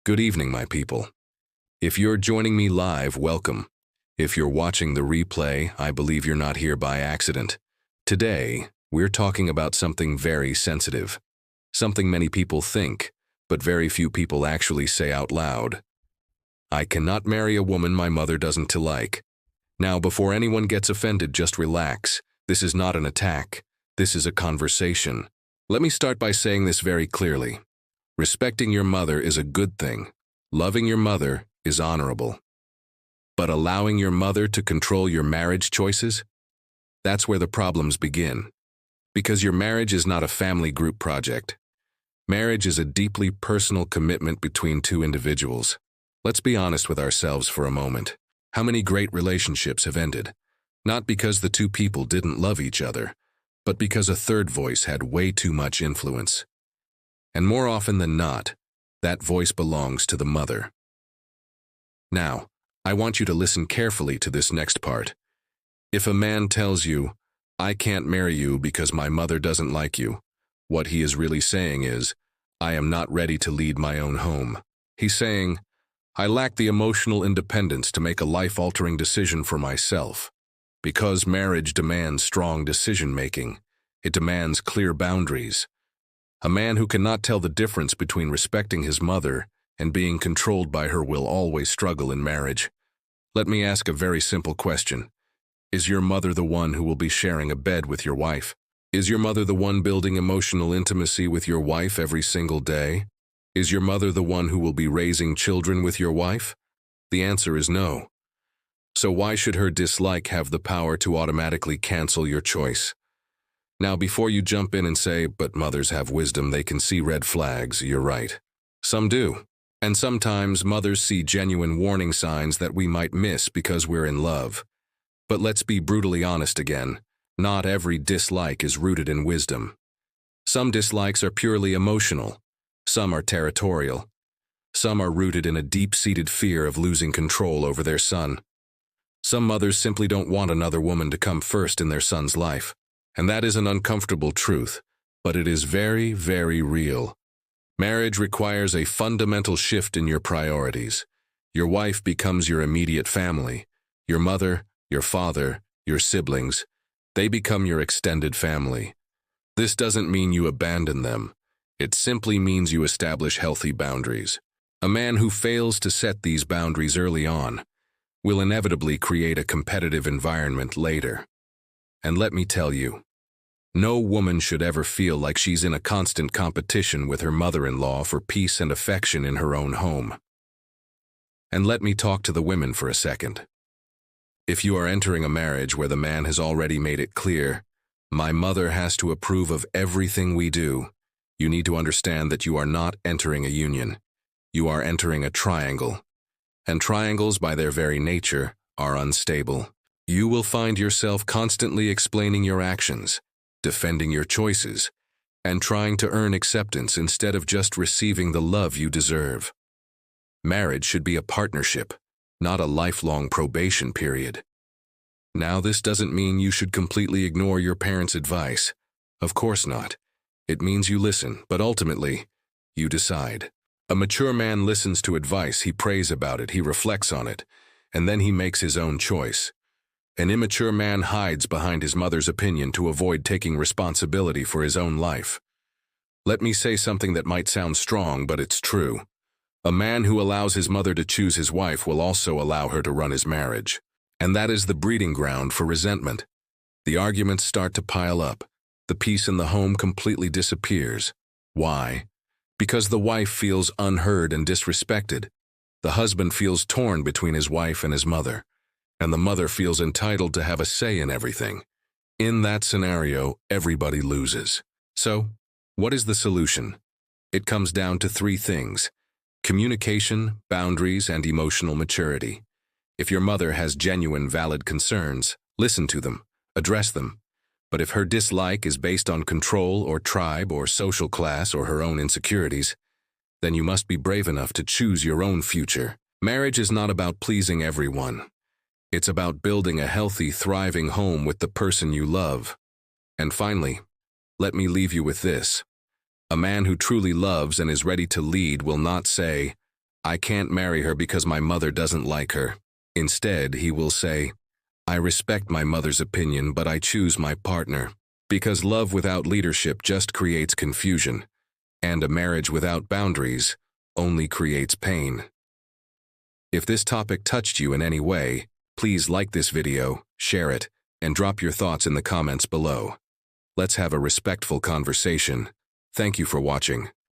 Good evening, my people. If you're joining me live, welcome. If you're watching the replay, I believe you're not here by accident. Today, we're talking about something very sensitive. Something many people think, but very few people actually say out loud. I cannot marry a woman my mother doesn't like. Now, before anyone gets offended, just relax. This is not an attack. This is a conversation. Let me start by saying this very clearly. Respecting your mother is a good thing. Loving your mother is honorable. But allowing your mother to control your marriage choices? That's where the problems begin. Because your marriage is not a family group project. Marriage is a deeply personal commitment between two individuals. Let's be honest with ourselves for a moment. How many great relationships have ended? Not because the two people didn't love each other, but because a third voice had way too much influence. And more often than not, that voice belongs to the mother. Now, I want you to listen carefully to this next part. If a man tells you, I can't marry you because my mother doesn't like you, what he is really saying is, I am not ready to lead my own home. He's saying, I lack the emotional independence to make a life-altering decision for myself. Because marriage demands strong decision-making, it demands clear boundaries. A man who cannot tell the difference between respecting his mother and being controlled by her will always struggle in marriage. Let me ask a very simple question. Is your mother the one who will be sharing a bed with your wife? Is your mother the one building emotional intimacy with your wife every single day? Is your mother the one who will be raising children with your wife? The answer is no. So why should her dislike have the power to automatically cancel your choice? Now, before you jump in and say, but mothers have wisdom, they can see red flags, you're right. Some do. And sometimes mothers see genuine warning signs that we might miss because we're in love. But let's be brutally honest again. Not every dislike is rooted in wisdom. Some dislikes are purely emotional. Some are territorial. Some are rooted in a deep-seated fear of losing control over their son. Some mothers simply don't want another woman to come first in their son's life. And that is an uncomfortable truth, but it is very, very real. Marriage requires a fundamental shift in your priorities. Your wife becomes your immediate family. Your mother, your father, your siblings, they become your extended family. This doesn't mean you abandon them. It simply means you establish healthy boundaries. A man who fails to set these boundaries early on will inevitably create a competitive environment later. And let me tell you, no woman should ever feel like she's in a constant competition with her mother-in-law for peace and affection in her own home. And let me talk to the women for a second. If you are entering a marriage where the man has already made it clear, my mother has to approve of everything we do, you need to understand that you are not entering a union. You are entering a triangle. And triangles, by their very nature, are unstable. You will find yourself constantly explaining your actions, defending your choices, and trying to earn acceptance instead of just receiving the love you deserve. Marriage should be a partnership, not a lifelong probation period. Now, this doesn't mean you should completely ignore your parents' advice. Of course not. It means you listen, but ultimately, you decide. A mature man listens to advice, he prays about it, he reflects on it, and then he makes his own choice. An immature man hides behind his mother's opinion to avoid taking responsibility for his own life. Let me say something that might sound strong, but it's true. A man who allows his mother to choose his wife will also allow her to run his marriage. And that is the breeding ground for resentment. The arguments start to pile up. The peace in the home completely disappears. Why? Because the wife feels unheard and disrespected. The husband feels torn between his wife and his mother. And the mother feels entitled to have a say in everything. In that scenario, everybody loses. So, what is the solution? It comes down to three things: communication, boundaries, and emotional maturity. If your mother has genuine, valid concerns, listen to them, address them. But if her dislike is based on control or tribe or social class or her own insecurities, then you must be brave enough to choose your own future. Marriage is not about pleasing everyone. It's about building a healthy, thriving home with the person you love. And finally, let me leave you with this. A man who truly loves and is ready to lead will not say, I can't marry her because my mother doesn't like her. Instead, he will say, I respect my mother's opinion, but I choose my partner. Because love without leadership just creates confusion, and a marriage without boundaries only creates pain. If this topic touched you in any way, please like this video, share it, and drop your thoughts in the comments below. Let's have a respectful conversation. Thank you for watching.